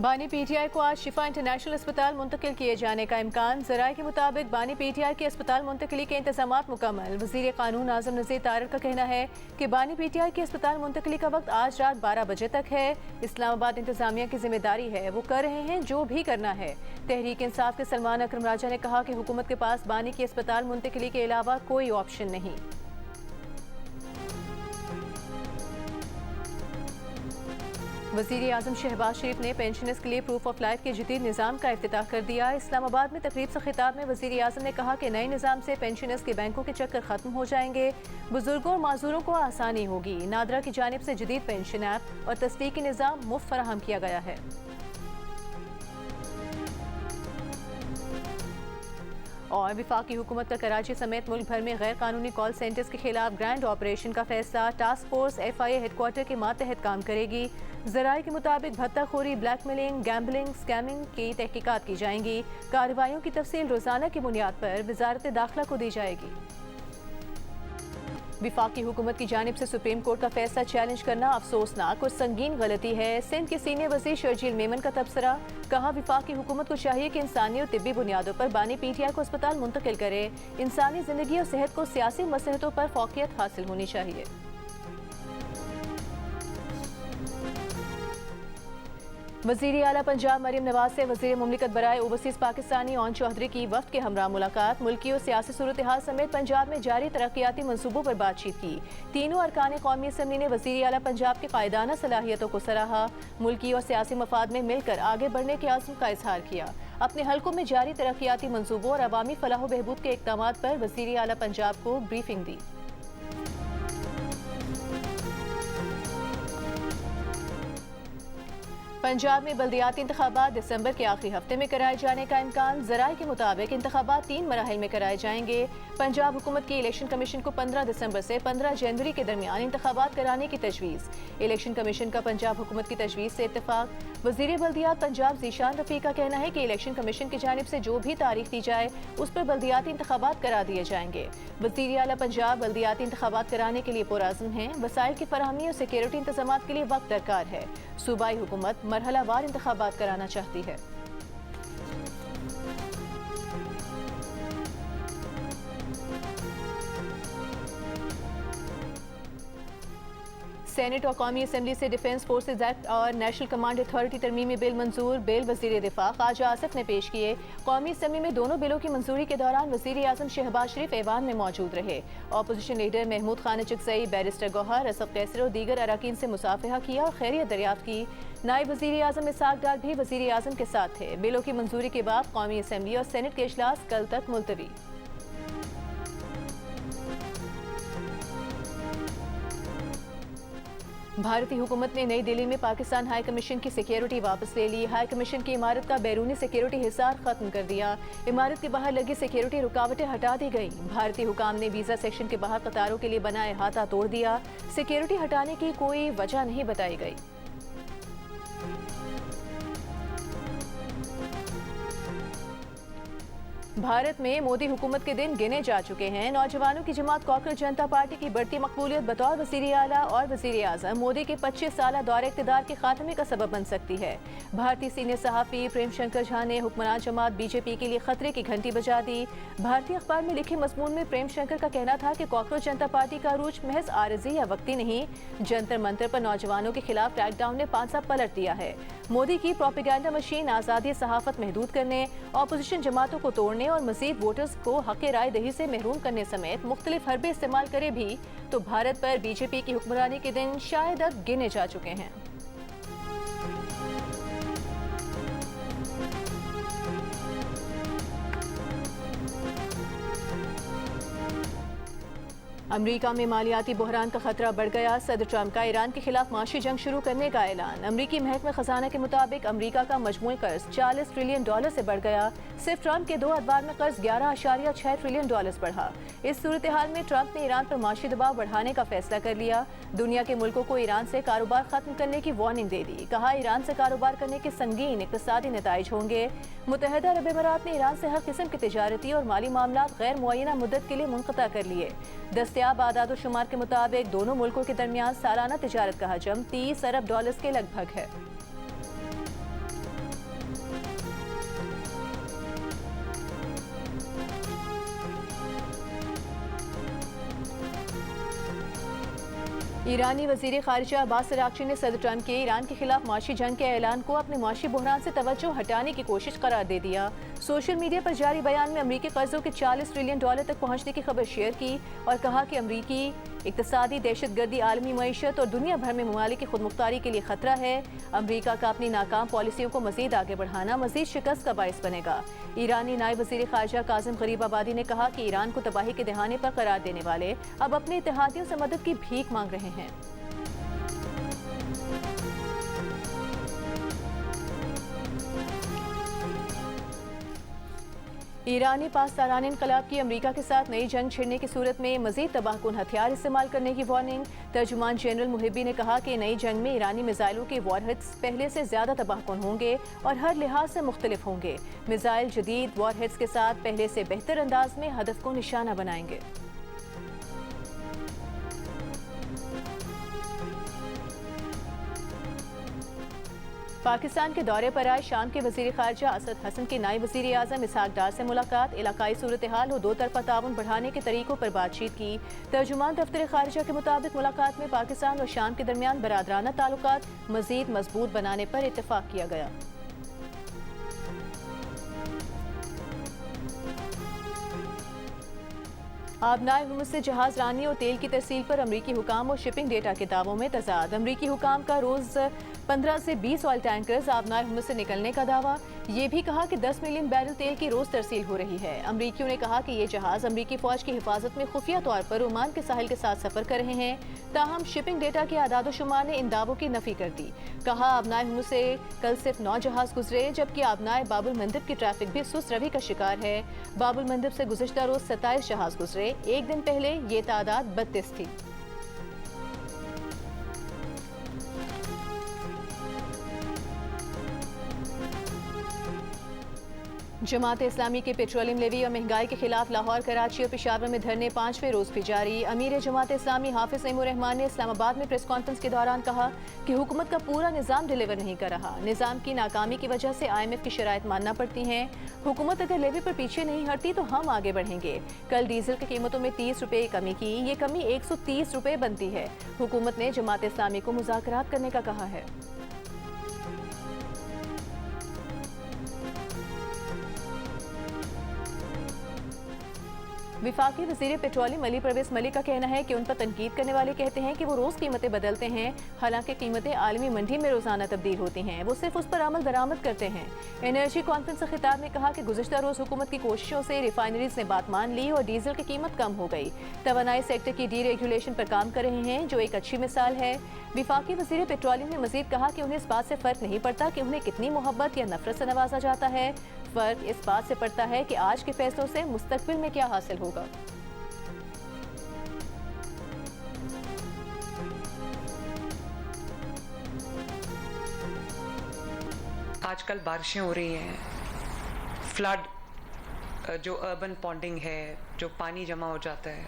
बानी पीटीआई को आज शिफा इंटरनेशनल अस्पताल मुंतकिल किए जाने का इम्कान। ज़राए के मुताबिक बानी पीटीआई के अस्पताल मुंतकली के इंतजामात मुकम्मल। वज़ीर कानून आज़म नज़ीर तारिक का कहना है कि बानी पीटीआई के अस्पताल मुंतकली का वक्त आज रात 12 बजे तक है। इस्लामाबाद इंतजामिया की जिम्मेदारी है, वो कर रहे हैं जो भी करना है। तहरीक इंसाफ के सलमान अकरम राजा ने कहा कि हुकूमत के पास बानी की अस्पताल मुंतकली के अलावा कोई ऑप्शन नहीं। वज़ीर आज़म शहबाज शरीफ ने पेंशनर्स के लिए प्रूफ ऑफ लाइफ के जदीद निज़ाम का इफ्तिताह कर दिया। इस्लामाबाद में तकरीब से खिताब में वज़ीर आज़म ने कहा कि नए निज़ाम से पेंशनर्स के बैंकों के चक्कर ख़त्म हो जाएंगे, बुजुर्गों और माजूरों को आसानी होगी। नादरा की जानिब से जदीद पेंशन ऐप और तस्दीकी निज़ाम मुफ्त फराहम किया गया है। और वफाकी हुकूमत का कराची समेत मुल्क भर में गैर कानूनी कॉल सेंटर्स के खिलाफ ग्रैंड ऑपरेशन का फैसला। टास्क फोर्स FIA हेडक्वार्टर के मातहत काम करेगी। ज़राए के मुताबिक भत्ताखोरी, ब्लैकमेलिंग, गैम्बलिंग, स्कैमिंग की तहकीकात की जाएंगी। कार्रवाइयों की तफसील रोजाना की बुनियाद पर वजारत दाखिला को दी जाएगी। वफाकी हुकूमत की जानिब से सुप्रीम कोर्ट का फैसला चैलेंज करना अफसोसनाक और संगीन गलती है। सिंध के सीनियर वज़ीर शर्जील मेमन का तबसरा। कहा, वफाकी हुकूमत को चाहिए कि इंसानी और तिब्बी बुनियादों पर बानी पीटीआई को अस्पताल मुंतकिल करे। इंसानी जिंदगी और सेहत को सियासी मसलहतों पर फौकियत हासिल होनी चाहिए। वज़ीर आला पंजाब मरियम नवाज से वज़ीर मुमलिकत बराए ओवरसीज़ पाकिस्तानी ओन चौधरी की वफ्द के हमरा मुलाकात। मुल्की और सियासी सूरत हाल समेत पंजाब में जारी तरक्याती मनसूबों पर बातचीत की। तीनों अरकान कौमी असम्बली ने वज़ीर आला पंजाब के कायदाना सलाहियतों को सराहा। मुल्की और सियासी मफाद में मिलकर आगे बढ़ने के आज़म का इजहार किया। अपने हलकों में जारी तरक्याती मनसूबों और अवामी फलाह बहबूद के इक़दामात पर वज़ीर आला पंजाब को ब्रीफिंग दी। पंजाब में बल्दियाती इंतखाबात दिसंबर के आखिरी हफ्ते में कराए जाने का इम्कान। ज़राए के मुताबिक इंतखाबात 3 मराहिल में कराए जाएंगे। पंजाब हुकूमत की इलेक्शन कमीशन को 15 दिसंबर से 15 जनवरी के दरमियान इंतखाबात कराने की तजवीज़। इलेक्शन कमीशन का पंजाब हुकूमत की तजवीज़ से इत्तेफाक। वज़ीर बल्दियात पंजाब ज़ीशान रफ़ीक का कहना है कि इलेक्शन कमीशन की जानिब से जो भी तारीख दी जाए उस पर बल्दियाती इंतखाबात करा दिए जाएंगे। वज़ीर आला पंजाब बल्दियाती इंतखाबात कराने के लिए पुरअज़्म हैं। वसाइल की फराहमी और सिक्योरिटी इंतजामात के लिए वक्त दरकार है। सूबाई हुकूमत मरहलावार इंतखाबात कराना चाहती है। सेनेट और कौमी असम्बली से डिफेंस फोर्सेज एक्ट और नेशनल कमांड अथॉरिटी तरमीमी बिल मंजूर। बिल वज़ीर दिफा ख्वाजा आसिफ ने पेश किए। कौमी असम्बली में दोनों बिलों की मंजूरी के दौरान वज़ीर आज़म शहबाज शरीफ ऐवान में मौजूद रहे। Opposition leader Mahmood Khan Achakzai, barrister Gohar, Asaf Qaiser और दीगर अरकान से मुसाफिहा किया और खैरियत दरियाफ्त की। नायब वज़ीर आज़म इसाक डार भी वज़ीर आज़म के साथ थे। बिलों की मंजूरी के बाद कौमी असम्बली और सेनेट के इजलास कल तक मुलतवी। भारतीय हुकूमत ने नई दिल्ली में पाकिस्तान हाई कमीशन की सिक्योरिटी वापस ले ली। हाई कमीशन की इमारत का बैरूनी सिक्योरिटी हिसार खत्म कर दिया। इमारत के बाहर लगी सिक्योरिटी रुकावटें हटा दी गई। भारतीय हुकाम ने वीजा सेक्शन के बाहर कतारों के लिए बना अहाता तोड़ दिया। सिक्योरिटी हटाने की कोई वजह नहीं बताई गई। भारत में मोदी हुकूमत के दिन गिने जा चुके हैं। नौजवानों की जमात कॉकरोच जनता पार्टी की बढ़ती मकबूलियत बतौर वज़ीर आला और वज़ीर आज़म मोदी के 25 साल दौरे इक़्तिदार के खात्मे का सबब बन सकती है। भारतीय सीनियर सहाफ़ी प्रेम शंकर झा ने हुक्मरान जमात BJP के लिए खतरे की घंटी बजा दी। भारतीय अखबार में लिखे मजमून में प्रेम शंकर का कहना था कि कॉकरोच जनता पार्टी का अरूज महज आरज़ी या वक्ती नहीं, जंतर मंतर पर नौजवानों के खिलाफ क्रैकडाउन ने पांसा पलट दिया है। मोदी की प्रोपेगेंडा मशीन आज़ादी सहाफ़त महदूद करने, ऑपोजिशन जमातों को तोड़ने और मज़ीद वोटर्स को हक़ राय दही से महरूम करने समेत मुख्तलिफ हरबे इस्तेमाल करे भी तो भारत पर BJP की हुक्मरानी के दिन शायद अब गिने जा चुके हैं। अमरीका में मालियाती बहरान का खतरा बढ़ गया। सदर ट्रंप का ईरान के खिलाफ माशी जंग शुरू करने का ऐलान। अमरीकी महकमा खजाना के मुताबिक अमरीका का मजमूई कर्ज $40 ट्रिलियन से बढ़ गया। सिर्फ ट्रंप के 2 अदवार में कर्ज $11.6 ट्रिलियन बढ़ा। इस सूरत हाल में ट्रंप ने ईरान पर माशी दबाव बढ़ाने का फैसला कर लिया। दुनिया के मुल्कों को ईरान से कारोबार खत्म करने की वार्निंग दे दी। कहा, ईरान से कारोबार करने के संगीन इक़्तिसादी नताइज होंगे। मुत्तहिदा अरब अमीरात ने ईरान से हर किस्म के तिजारती और माली मामला गैर मुअय्यना मुद्दत के लिए मुनक़ता कर लिए। दस्तयाब आदाद शुमार के मुताबिक दोनों मुल्कों के दरमियान सालाना तिजारत का हजम $30 अरब के लगभग है। ईरानी वजीर खारिजा अब्बास अरागची ने सदर ट्रंप के ईरान के खिलाफ माशी जंग के ऐलान को अपने माशी बहरान से तवज्जो हटाने की कोशिश करार दे दिया। सोशल मीडिया पर जारी बयान में अमरीकी कर्जों के $40 ट्रिलियन तक पहुंचने की खबर शेयर की और कहा कि अमरीकी इक्तसादी दहशतगर्दी आलमी मईशत और दुनिया भर में ममालिक की खुदमुख्तारी के लिए खतरा है। अमरीका का अपनी नाकाम पॉलिसियों को मजीद आगे बढ़ाना मजीद शिकस्त का बाइस बनेगा। ईरानी नायब वजीर खारजा काजिम गरीबाबादी ने कहा कि ईरान को तबाही के दहाने पर करार देने वाले अब अपने इत्तेहादियों से मदद की भीख मांग रहे हैं। ईरानी पासदारान इनकलाब की अमरीका के साथ नई जंग छिड़ने की सूरत में मजीद तबाहकुन हथियार इस्तेमाल करने की वार्निंग। तर्जुमान जनरल मुहिब्बी ने कहा कि नई जंग में ईरानी मिसाइलों के वॉरहेड्स पहले से ज्यादा तबाहकुन होंगे और हर लिहाज से मुख्तलिफ होंगे। मिसाइल जदीद वॉरहेड्स के साथ पहले से बेहतर अंदाज में हदफ को निशाना बनाएंगे। पाकिस्तान के दौरे पर आए शाम के वजीर खारजा असद हसन की नायब वजीर आजम इसहाक डार से मुलाकात। इलाकाई सूरत हाल और दो तरफा ताउन बढ़ाने के तरीकों पर बातचीत की। तर्जुमान दफ्तर खारजा के मुताबिक मुलाकात में पाकिस्तान और शाम के दरमियान बरादराना ताल्लुकात मजीद मजबूत बनाने पर इत्तफाक किया गया। आबनाए हुर्मुज़ से जहाज रानी और तेल की तरसील पर अमरीकी हुकाम और शिपिंग डेटा के दावों में तजाद। अमरीकी हुकाम का रोज 15 से 20 ऑयल टैंकर्स आबनाए हुर्मुज़ से निकलने का दावा। ये भी कहा कि 10 मिलियन बैरल तेल की रोज तरसील हो रही है। अमरीकियों ने कहा कि ये जहाज अमरीकी फौज की हिफाजत में खुफिया तौर पर ओमान के साहिल के साथ सफर कर रहे हैं। ताहम शिपिंग डेटा के आदाद शुमार ने इन दावों की नफी कर दी। कहा आबनाए हुर्मुज़ से कल सिर्फ 9 जहाज गुजरे, जबकि आबनाए बाबुल मंदब की ट्रैफिक भी सुस्त रवि का शिकार है। बाबुल मंदब से गुज़श्ता रोज 27 जहाज गुजरे। एक दिन पहले ये तादाद 32 थी। जमात इस्लामी के पेट्रोलियम लेवी और महंगाई के खिलाफ लाहौर, कराची और पेशावर में धरने 5वें रोज भी जारी। अमीर जमात इस्लामी हाफिज सईमुर रहमान ने इस्लामाबाद में प्रेस कॉन्फ्रेंस के दौरान कहा कि हुकूमत का पूरा निज़ाम डिलीवर नहीं कर रहा। निज़ाम की नाकामी की वजह से IMF की शराइत मानना पड़ती हैं। हुकूमत अगर लेवी पर पीछे नहीं हटती तो हम आगे बढ़ेंगे। कल डीजल की कीमतों में 30 रुपये कमी की, ये कमी 130 रुपये बनती है। हुकूमत ने जमात इस्लामी को मुज़ाकरात करने का कहा है। विफाकी वज़ीर पेट्रोलियम अली परवेज मलिक का कहना है कि उन पर तनकीद करने वाले कहते हैं कि वो रोज़ कीमतें बदलते हैं, हालांकि कीमतें आलमी मंडी में रोज़ाना तब्दील होती हैं। वो सिर्फ उस पर अमल दरामद करते हैं। एनर्जी कॉन्फ्रेंस से खिताब में कहा कि गुज़श्ता रोज़ हुकूमत की कोशिशों से रिफाइनरीज ने बात मान ली और डीजल की कीमत कम हो गई। तवानाई सेक्टर की डीरेगुलेशन पर काम कर रहे हैं, जो एक अच्छी मिसाल है। विफाकी वज़ीर पेट्रोलियम ने मजीद कहा कि उन्हें इस बात से फ़र्क नहीं पड़ता कि उन्हें कितनी मोहब्बत या नफरत से नवाजा जाता है, फ़र्क इस बात से पड़ता है कि आज के फैसलों से मुस्तकबिल में क्या हासिल होगा। आजकल बारिशें हो रही हैं, फ्लड, जो अर्बन पॉन्डिंग है, जो पानी जमा हो जाता है,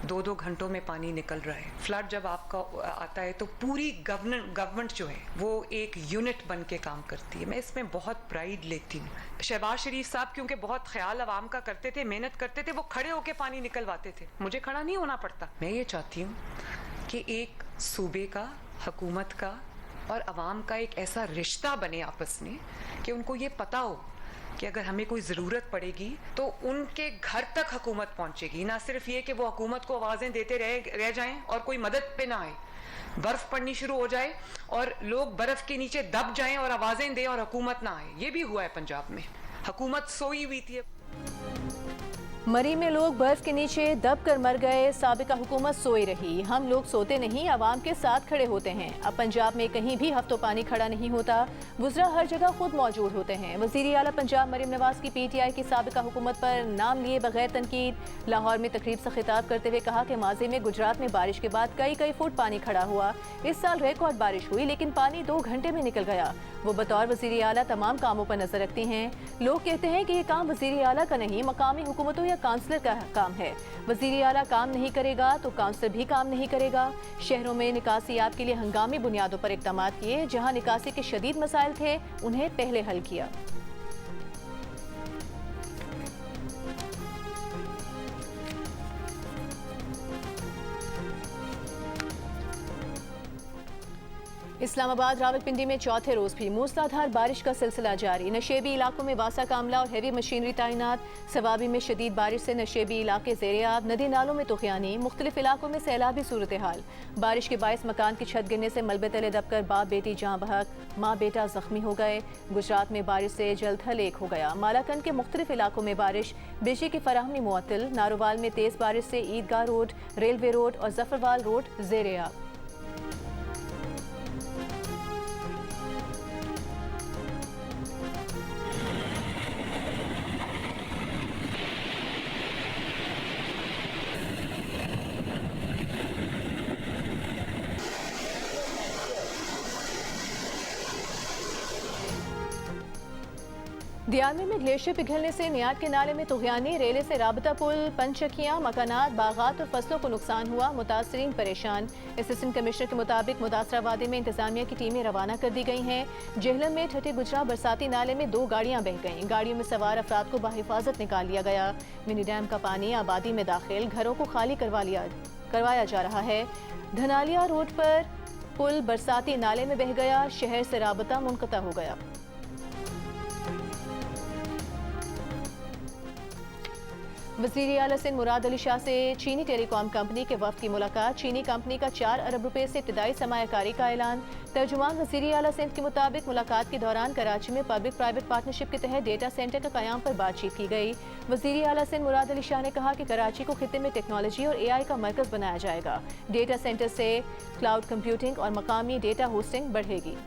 2-2 घंटों में पानी निकल रहा है। फ्लड जब आपका आता है तो पूरी गवर्नमेंट जो है वो एक यूनिट बन के काम करती है। मैं इसमें बहुत प्राइड लेती हूँ। शहबाज शरीफ साहब क्योंकि बहुत ख्याल अवाम का करते थे, मेहनत करते थे, वो खड़े होके पानी निकलवाते थे, मुझे खड़ा नहीं होना पड़ता। मैं ये चाहती हूँ कि एक सूबे का, हुकूमत का और अवाम का एक ऐसा रिश्ता बने आपस में कि उनको ये पता हो कि अगर हमें कोई ज़रूरत पड़ेगी तो उनके घर तक हुकूमत पहुंचेगी। ना सिर्फ ये कि वो हुकूमत को आवाज़ें देते रह जाएं और कोई मदद पे ना आए। बर्फ़ पड़नी शुरू हो जाए और लोग बर्फ़ के नीचे दब जाएं और आवाज़ें दें और हुकूमत ना आए। ये भी हुआ है पंजाब में, हुकूमत सोई हुई थी। मरी में लोग बर्फ के नीचे दब कर मर गए, साबिका हुकूमत सोई रही। हम लोग सोते नहीं, आवाम के साथ खड़े होते हैं। अब पंजाब में कहीं भी हफ्तों पानी खड़ा नहीं होता, वुज़रा हर जगह खुद मौजूद होते हैं। वज़ीर आला पंजाब मरीम नवाज की PTI की साबिका हुकूमत पर नाम लिए बगैर तनकीद। लाहौर में तकरीब से खिताब करते हुए कहा कि माजी में गुजरात में बारिश के बाद कई फुट पानी खड़ा हुआ। इस साल रिकॉर्ड बारिश हुई, लेकिन पानी 2 घंटे में निकल गया। वो बतौर वज़ीर आला तमाम कामों पर नजर रखती हैं। लोग कहते हैं कि ये काम वज़ीर आला का नहीं, मकामी हुकूमतों या काउंसलर का काम है। वज़ीर आला काम नहीं करेगा तो काउंसलर भी काम नहीं करेगा। शहरों में निकासियात के लिए हंगामी बुनियादों पर इक़दाम किए, जहां निकासी के शदीद मसाइल थे उन्हें पहले हल किया। इस्लामाबाद रावलपिंडी में चौथे रोज भी मूसलाधार बारिश का सिलसिला जारी। नशेबी इलाकों में वासा कामला और हैवी मशीनरी तैनात। सवाबी में शदीद बारिश से नशेबी इलाके ज़ेरे-आब, नदी नालों में तुग़यानी, मुख्तलिफ इलाकों में सैलाबी सूरत हाल। बारिश के बायस मकान की छत गिरने से मलबे तले दबकर बाप बेटी जाँ बहक, माँ बेटा जख्मी हो गए। गुजरात में बारिश से जलथल एक हो गया। मालाकंड के मुख्तलिफ इलाकों में बारिश, बिजली की फराहमी मुअत्तल। नारोवाल में तेज़ बारिश से ईदगाह रोड, रेलवे रोड और जफरवाल रोड ज़ेरे-आब। दियामी में ग्लेशियर पिघलने से नियाट के नाले में तुग़यानी, रेले से राबता पुल, पंचकियाँ, मकानात, बागात और फसलों को नुकसान हुआ। मुतासरीन परेशान। असिस्टेंट कमिश्नर के मुताबिक मुतासरा वादी में इंतजामिया की टीमें रवाना कर दी गई हैं। जेहलम में ठटे गुजरा बरसाती नाले में 2 गाड़ियाँ बह गईं। गाड़ियों में सवार अफराद को बाहिफाजत निकाल लिया गया। मिनी डैम का पानी आबादी में दाखिल, घरों को खाली करवाया जा रहा है। धनालिया रोड पर पुल बरसाती नाले में बह गया। शहर से राबता मुनक़ता हो गया। वज़ीर आला सिंध मुराद अली शाह से चीनी टेलीकॉम कंपनी के वफ़द की मुलाकात। चीनी कंपनी का 4 अरब रुपए से इब्तिदाई सरमायाकारी का ऐलान। तर्जुमान वज़ीर आला सिंध के मुताबिक मुलाकात के दौरान कराची में पब्लिक प्राइवेट पार्टनरशिप के तहत डेटा सेंटर का क़याम पर बातचीत की गई। वज़ीर आला सिंध मुराद अली शाह ने कहा कि कराची को खित्ते में टेक्नोलॉजी और AI का मरकज़ बनाया जाएगा। डेटा सेंटर से क्लाउड कंप्यूटिंग और मकामी डेटा होस्टिंग बढ़ेगी।